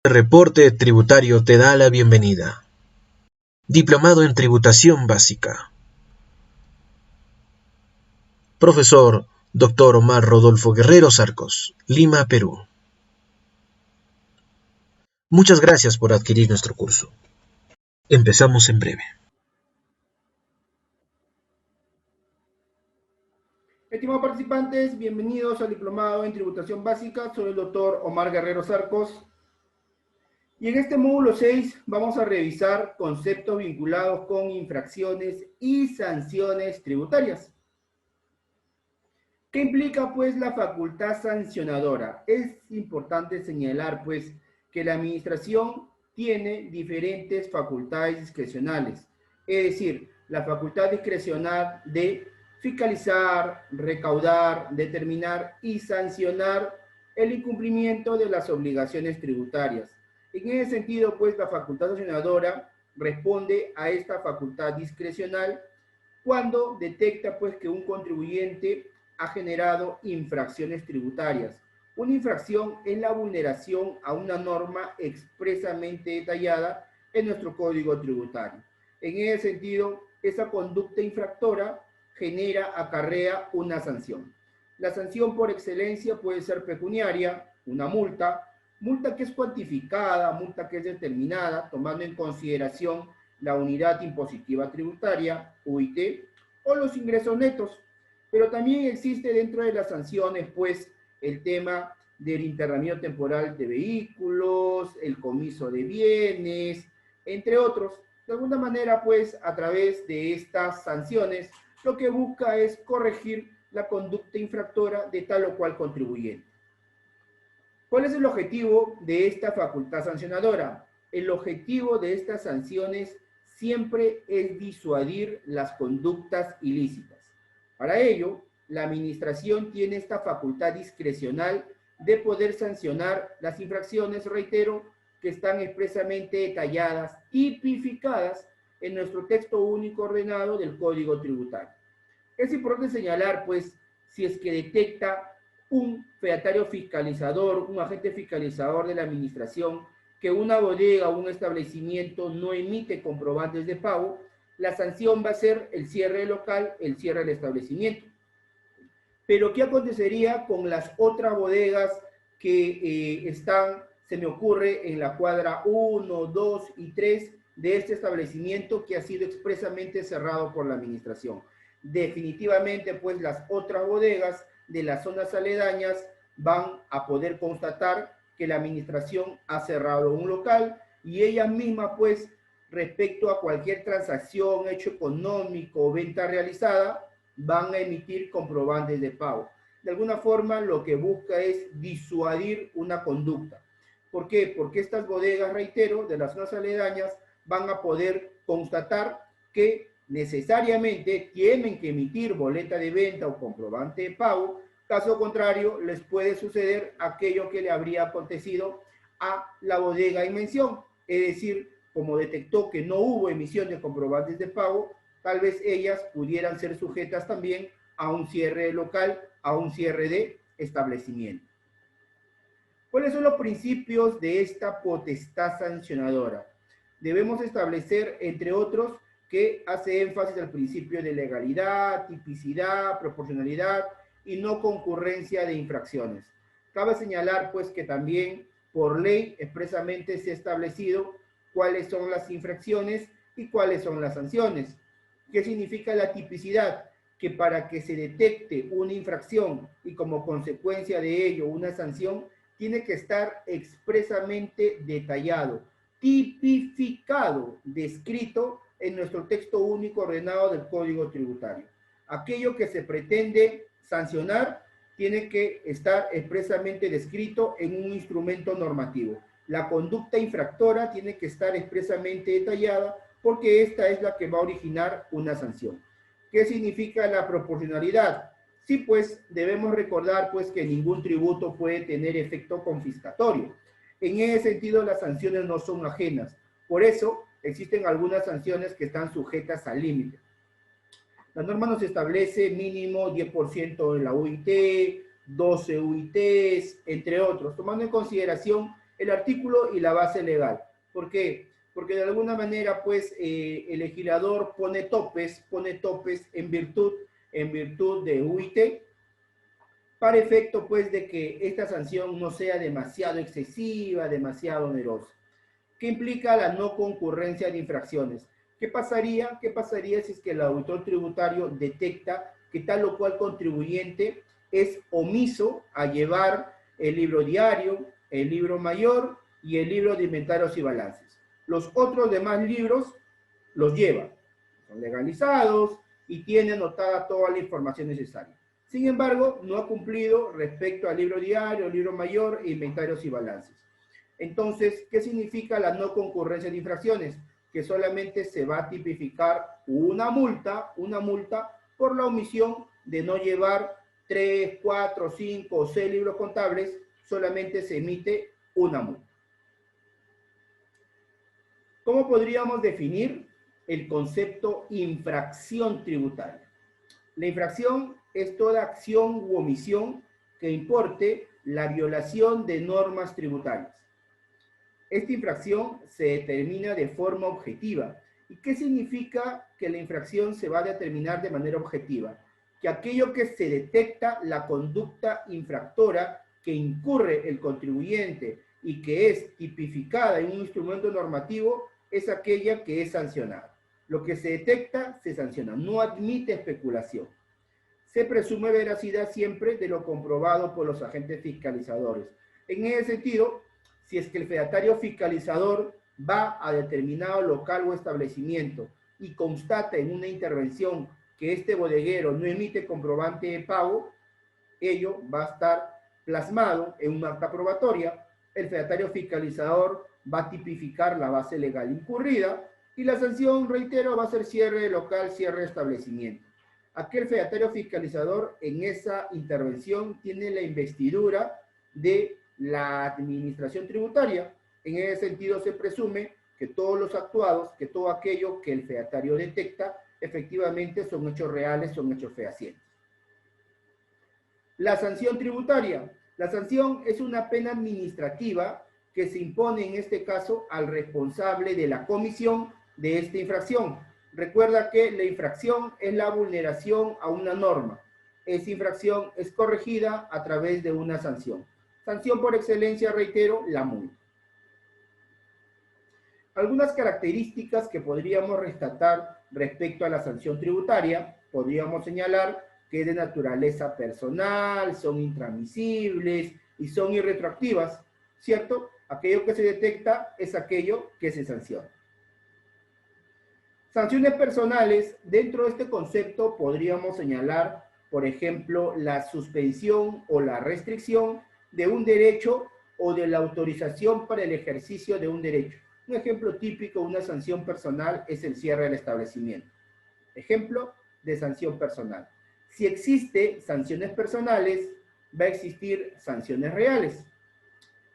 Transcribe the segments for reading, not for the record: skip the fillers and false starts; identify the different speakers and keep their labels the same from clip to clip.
Speaker 1: Reporte Tributario te da la bienvenida. Diplomado en Tributación Básica. Profesor Dr. Omar Rodolfo Guerrero Sarcos, Lima, Perú. Muchas gracias por adquirir nuestro curso. Empezamos en breve.
Speaker 2: Estimados participantes, bienvenidos al Diplomado en Tributación Básica. Soy el doctor Omar Guerrero Sarcos. Y en este módulo 6 vamos a revisar conceptos vinculados con infracciones y sanciones tributarias. ¿Qué implica pues la facultad sancionadora? Es importante señalar pues que la administración tiene diferentes facultades discrecionales. Es decir, la facultad discrecional de fiscalizar, recaudar, determinar y sancionar el incumplimiento de las obligaciones tributarias. En ese sentido, pues, la facultad sancionadora responde a esta facultad discrecional cuando detecta, pues, que un contribuyente ha generado infracciones tributarias. Una infracción es la vulneración a una norma expresamente detallada en nuestro Código Tributario. En ese sentido, esa conducta infractora acarrea una sanción. La sanción por excelencia puede ser pecuniaria, una multa que es cuantificada, multa que es determinada, tomando en consideración la unidad impositiva tributaria, UIT, o los ingresos netos. Pero también existe dentro de las sanciones, pues, el tema del internamiento temporal de vehículos, el comiso de bienes, entre otros. De alguna manera, pues, a través de estas sanciones, lo que busca es corregir la conducta infractora de tal o cual contribuyente. ¿Cuál es el objetivo de esta facultad sancionadora? El objetivo de estas sanciones siempre es disuadir las conductas ilícitas. Para ello, la administración tiene esta facultad discrecional de poder sancionar las infracciones, reitero, que están expresamente detalladas, tipificadas en nuestro texto único ordenado del Código Tributario. Es importante señalar, pues, si es que detecta un featario fiscalizador, un agente fiscalizador de la administración, que una bodega o un establecimiento no emite comprobantes de pago, la sanción va a ser el cierre del local, el cierre del establecimiento. Pero, ¿qué acontecería con las otras bodegas que están, se me ocurre, en la cuadra 1, 2 y 3 de este establecimiento que ha sido expresamente cerrado por la administración? Definitivamente, pues, las otras bodegas de las zonas aledañas van a poder constatar que la administración ha cerrado un local y ellas mismas, pues, respecto a cualquier transacción, hecho económico o venta realizada, van a emitir comprobantes de pago. De alguna forma, lo que busca es disuadir una conducta. ¿Por qué? Porque estas bodegas, reitero, de las zonas aledañas, van a poder constatar que necesariamente tienen que emitir boleta de venta o comprobante de pago. Caso contrario, les puede suceder aquello que le habría acontecido a la bodega en mención. Es decir, como detectó que no hubo emisión de comprobantes de pago, tal vez ellas pudieran ser sujetas también a un cierre local, a un cierre de establecimiento. ¿Cuáles son los principios de esta potestad sancionadora? Debemos establecer, entre otros, que hace énfasis al principio de legalidad, tipicidad, proporcionalidad y no concurrencia de infracciones. Cabe señalar, pues, que también por ley expresamente se ha establecido cuáles son las infracciones y cuáles son las sanciones. ¿Qué significa la tipicidad? Que para que se detecte una infracción y como consecuencia de ello una sanción, tiene que estar expresamente detallado, tipificado, descrito en nuestro texto único ordenado del Código Tributario. Aquello que se pretende sancionar tiene que estar expresamente descrito en un instrumento normativo. La conducta infractora tiene que estar expresamente detallada porque esta es la que va a originar una sanción. ¿Qué significa la proporcionalidad? Sí, pues debemos recordar pues que ningún tributo puede tener efecto confiscatorio. En ese sentido, las sanciones no son ajenas. Por eso, existen algunas sanciones que están sujetas al límite. La norma nos establece mínimo 10% de la UIT, 12 UITs, entre otros, tomando en consideración el artículo y la base legal. ¿Por qué? Porque de alguna manera, pues, el legislador pone topes en virtud de UIT, para efecto, pues, de que esta sanción no sea demasiado excesiva, demasiado onerosa. ¿Qué implica la no concurrencia de infracciones? ¿Qué pasaría si es que el auditor tributario detecta que tal o cual contribuyente es omiso a llevar el libro diario, el libro mayor y el libro de inventarios y balances? Los otros demás libros los lleva, son legalizados y tiene anotada toda la información necesaria. Sin embargo, no ha cumplido respecto al libro diario, libro mayor e inventarios y balances. Entonces, ¿qué significa la no concurrencia de infracciones? Que solamente se va a tipificar una multa por la omisión de no llevar 3, 4, 5 o 6 libros contables, solamente se emite una multa. ¿Cómo podríamos definir el concepto infracción tributaria? La infracción es toda acción u omisión que importe la violación de normas tributarias. Esta infracción se determina de forma objetiva. ¿Y qué significa que la infracción se va a determinar de manera objetiva? Que aquello que se detecta la conducta infractora que incurre el contribuyente y que es tipificada en un instrumento normativo es aquella que es sancionada. Lo que se detecta se sanciona, no admite especulación. Se presume veracidad siempre de lo comprobado por los agentes fiscalizadores. En ese sentido, si es que el fedatario fiscalizador va a determinado local o establecimiento y constata en una intervención que este bodeguero no emite comprobante de pago, ello va a estar plasmado en una acta probatoria. El fedatario fiscalizador va a tipificar la base legal incurrida y la sanción, reitero, va a ser cierre de local, cierre de establecimiento. Aquel fedatario fiscalizador en esa intervención tiene la investidura de la administración tributaria. En ese sentido se presume que todos los actuados, que todo aquello que el fedatario detecta, efectivamente son hechos reales, son hechos fehacientes. La sanción tributaria. La sanción es una pena administrativa que se impone en este caso al responsable de la comisión de esta infracción. Recuerda que la infracción es la vulneración a una norma. Esa infracción es corregida a través de una sanción. Sanción por excelencia, reitero, la multa. Algunas características que podríamos rescatar respecto a la sanción tributaria, podríamos señalar que es de naturaleza personal, son intransmisibles y son irretroactivas, ¿cierto? Aquello que se detecta es aquello que se sanciona. Sanciones personales, dentro de este concepto podríamos señalar, por ejemplo, la suspensión o la restricción de un derecho o de la autorización para el ejercicio de un derecho. Un ejemplo típico de una sanción personal es el cierre del establecimiento. Ejemplo de sanción personal. Si existe sanciones personales, va a existir sanciones reales.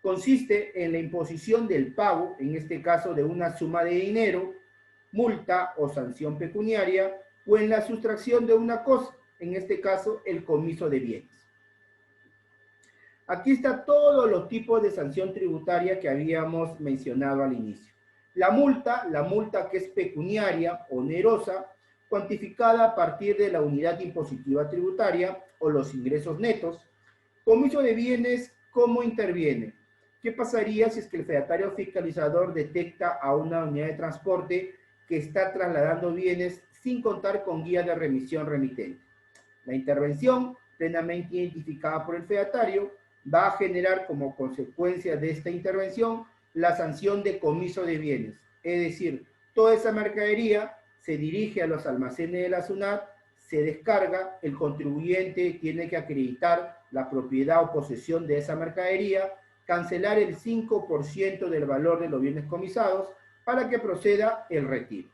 Speaker 2: Consiste en la imposición del pago, en este caso de una suma de dinero, multa o sanción pecuniaria, o en la sustracción de una cosa, en este caso el comiso de bienes. Aquí está todos los tipos de sanción tributaria que habíamos mencionado al inicio. La multa que es pecuniaria, onerosa, cuantificada a partir de la unidad impositiva tributaria o los ingresos netos. Comiso de bienes, ¿cómo interviene? ¿Qué pasaría si es que el fedatario fiscalizador detecta a una unidad de transporte que está trasladando bienes sin contar con guía de remisión remitente? La intervención, plenamente identificada por el fedatario, va a generar como consecuencia de esta intervención la sanción de comiso de bienes. Es decir, toda esa mercadería se dirige a los almacenes de la SUNAT, se descarga, el contribuyente tiene que acreditar la propiedad o posesión de esa mercadería, cancelar el 5% del valor de los bienes comisados para que proceda el retiro.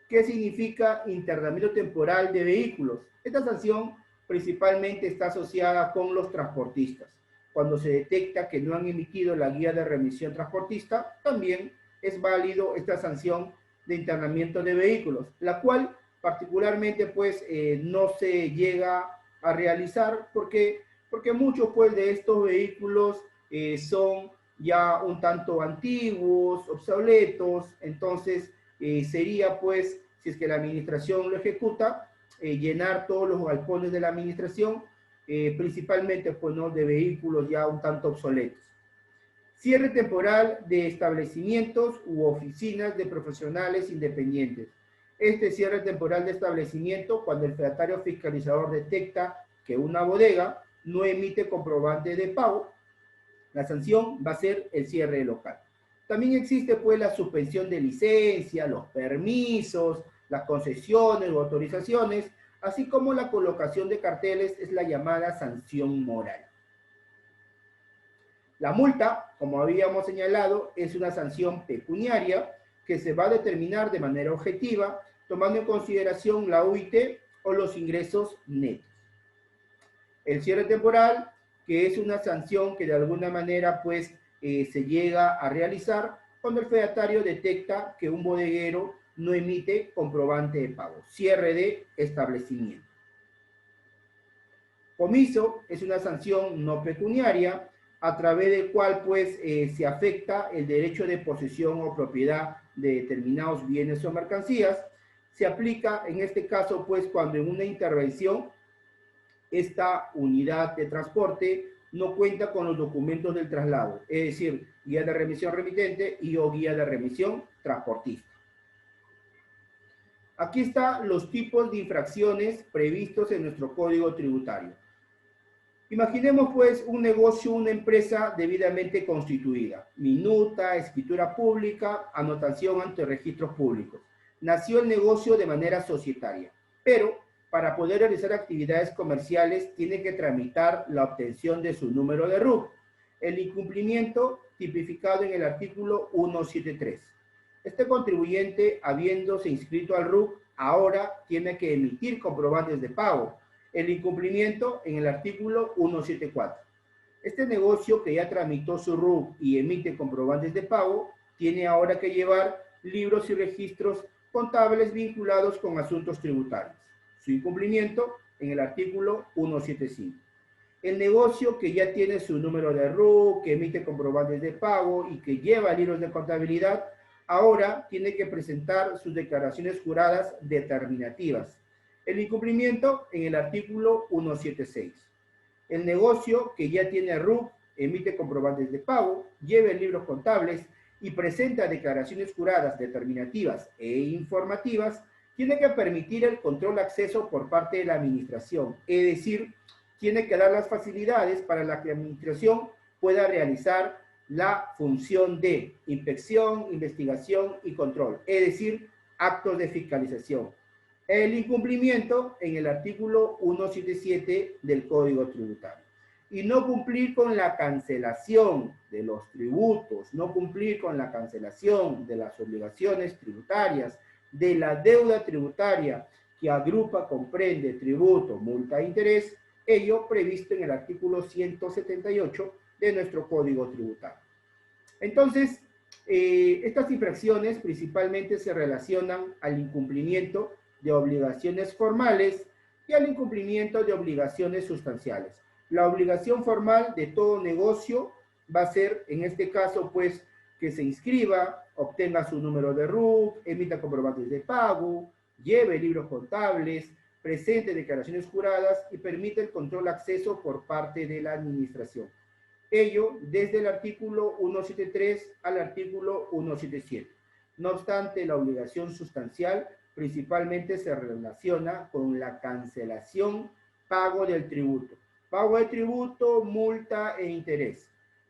Speaker 2: ¿Qué significa internamiento temporal de vehículos? Esta sanción principalmente está asociada con los transportistas. Cuando se detecta que no han emitido la guía de remisión transportista, también es válido esta sanción de internamiento de vehículos, la cual particularmente pues no se llega a realizar porque muchos pues de estos vehículos son ya un tanto antiguos, obsoletos, entonces sería pues, si es que la administración lo ejecuta, llenar todos los galpones de la administración, principalmente pues, ¿no? de vehículos ya un tanto obsoletos. Cierre temporal de establecimientos u oficinas de profesionales independientes. Este cierre temporal de establecimiento cuando el fedatario fiscalizador detecta que una bodega no emite comprobante de pago, la sanción va a ser el cierre local. También existe pues la suspensión de licencia, los permisos, las concesiones o autorizaciones, así como la colocación de carteles es la llamada sanción moral. La multa, como habíamos señalado, es una sanción pecuniaria que se va a determinar de manera objetiva, tomando en consideración la UIT o los ingresos netos. El cierre temporal, que es una sanción que de alguna manera pues se llega a realizar cuando el fedatario detecta que un bodeguero no emite comprobante de pago. Cierre de establecimiento. Comiso es una sanción no pecuniaria a través del cual pues se afecta el derecho de posesión o propiedad de determinados bienes o mercancías. Se aplica en este caso pues cuando en una intervención esta unidad de transporte no cuenta con los documentos del traslado, es decir, guía de remisión remitente y o guía de remisión transportista. Aquí están los tipos de infracciones previstos en nuestro Código Tributario. Imaginemos pues un negocio, una empresa debidamente constituida, minuta, escritura pública, anotación ante registros públicos. Nació el negocio de manera societaria, pero para poder realizar actividades comerciales tiene que tramitar la obtención de su número de RUC. El incumplimiento tipificado en el artículo 173. Este contribuyente, habiéndose inscrito al RUC, ahora tiene que emitir comprobantes de pago. El incumplimiento en el artículo 174. Este negocio que ya tramitó su RUC y emite comprobantes de pago, tiene ahora que llevar libros y registros contables vinculados con asuntos tributarios. Su incumplimiento en el artículo 175. El negocio que ya tiene su número de RUC, que emite comprobantes de pago y que lleva libros de contabilidad, ahora tiene que presentar sus declaraciones juradas determinativas. El incumplimiento en el artículo 176. El negocio que ya tiene RUC, emite comprobantes de pago, lleva libros contables y presenta declaraciones juradas determinativas e informativas, tiene que permitir el control acceso por parte de la administración, es decir, tiene que dar las facilidades para la que la administración pueda realizar la función de inspección, investigación y control, es decir, actos de fiscalización. El incumplimiento en el artículo 177 del Código Tributario. Y no cumplir con la cancelación de los tributos, no cumplir con la cancelación de las obligaciones tributarias, de la deuda tributaria que agrupa, comprende tributo, multa e interés, ello previsto en el artículo 178 de nuestro Código Tributario. Entonces, estas infracciones principalmente se relacionan al incumplimiento de obligaciones formales y al incumplimiento de obligaciones sustanciales. La obligación formal de todo negocio va a ser, en este caso, pues, que se inscriba, obtenga su número de RUC, emita comprobantes de pago, lleve libros contables, presente declaraciones juradas y permite el control acceso por parte de la administración. Ello desde el artículo 173 al artículo 177. No obstante, la obligación sustancial principalmente se relaciona con la cancelación, pago del tributo. Pago de tributo, multa e interés.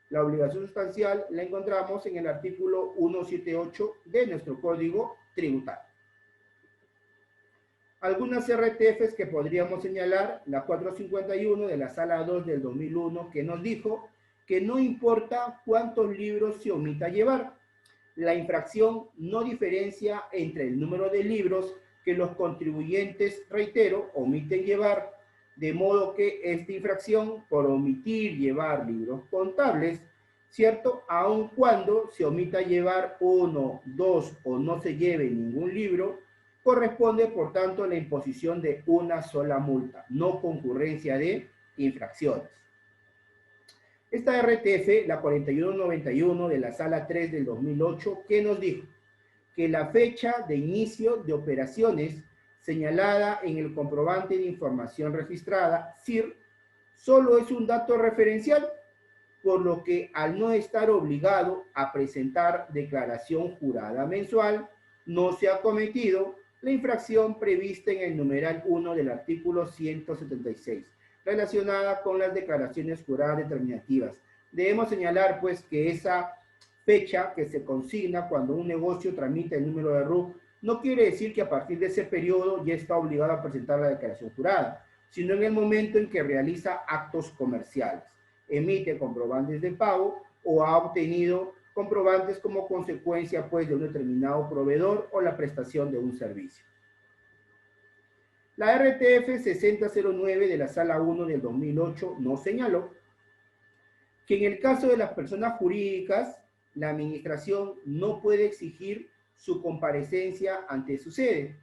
Speaker 2: La obligación sustancial la encontramos en el artículo 178 de nuestro Código Tributario. Algunas RTFs que podríamos señalar, la 451 de la Sala 2 del 2001, que nos dijo que no importa cuántos libros se omita llevar. La infracción no diferencia entre el número de libros que los contribuyentes, reitero, omiten llevar, de modo que esta infracción por omitir llevar libros contables, ¿cierto? Aun cuando se omita llevar uno, dos o no se lleve ningún libro, corresponde por tanto la imposición de una sola multa, no concurrencia de infracciones. Esta RTF, la 4191 de la Sala 3 del 2008, ¿qué nos dijo? Que la fecha de inicio de operaciones señalada en el comprobante de información registrada, SIR, solo es un dato referencial, por lo que al no estar obligado a presentar declaración jurada mensual, no se ha cometido la infracción prevista en el numeral 1 del artículo 176, relacionada con las declaraciones juradas determinativas. Debemos señalar, pues, que esa fecha que se consigna cuando un negocio tramita el número de RUC no quiere decir que a partir de ese periodo ya está obligado a presentar la declaración jurada, sino en el momento en que realiza actos comerciales, emite comprobantes de pago o ha obtenido comprobantes como consecuencia, pues, de un determinado proveedor o la prestación de un servicio. La RTF 6009 de la Sala 1 del 2008 nos señaló que en el caso de las personas jurídicas, la administración no puede exigir su comparecencia ante su sede,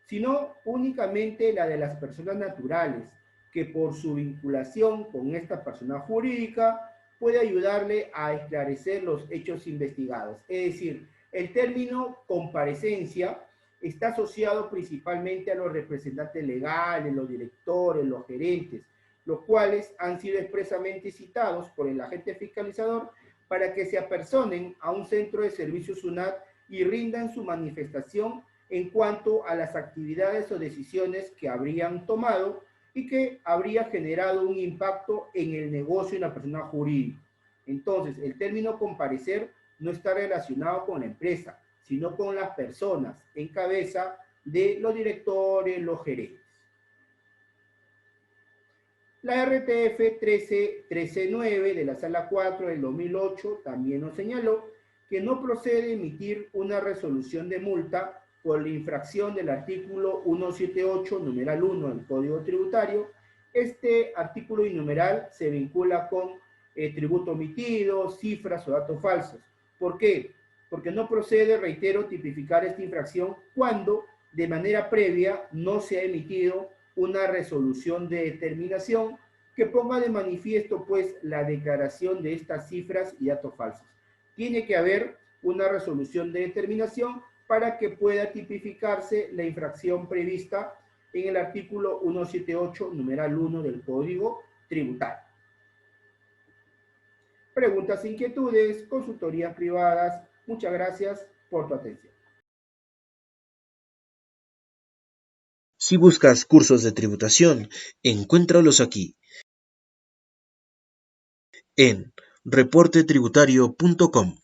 Speaker 2: sino únicamente la de las personas naturales, que por su vinculación con esta persona jurídica puede ayudarle a esclarecer los hechos investigados. Es decir, el término comparecencia está asociado principalmente a los representantes legales, los directores, los gerentes, los cuales han sido expresamente citados por el agente fiscalizador para que se apersonen a un centro de servicios SUNAT y rindan su manifestación en cuanto a las actividades o decisiones que habrían tomado y que habría generado un impacto en el negocio de la persona jurídica. Entonces, el término comparecer no está relacionado con la empresa, sino con las personas en cabeza de los directores, los gerentes. La RTF 13139 de la Sala 4 del 2008 también nos señaló que no procede emitir una resolución de multa por la infracción del artículo 178, numeral 1 del Código Tributario. Este artículo y numeral se vincula con tributo omitido, cifras o datos falsos. ¿Por qué? Porque no procede, reitero, tipificar esta infracción cuando de manera previa no se ha emitido una resolución de determinación que ponga de manifiesto, pues, la declaración de estas cifras y datos falsos. Tiene que haber una resolución de determinación para que pueda tipificarse la infracción prevista en el artículo 178, numeral 1 del Código Tributario. Preguntas, inquietudes, consultorías privadas. Muchas gracias por tu atención.
Speaker 1: Si buscas cursos de tributación, encuéntralos aquí, en reportetributario.com.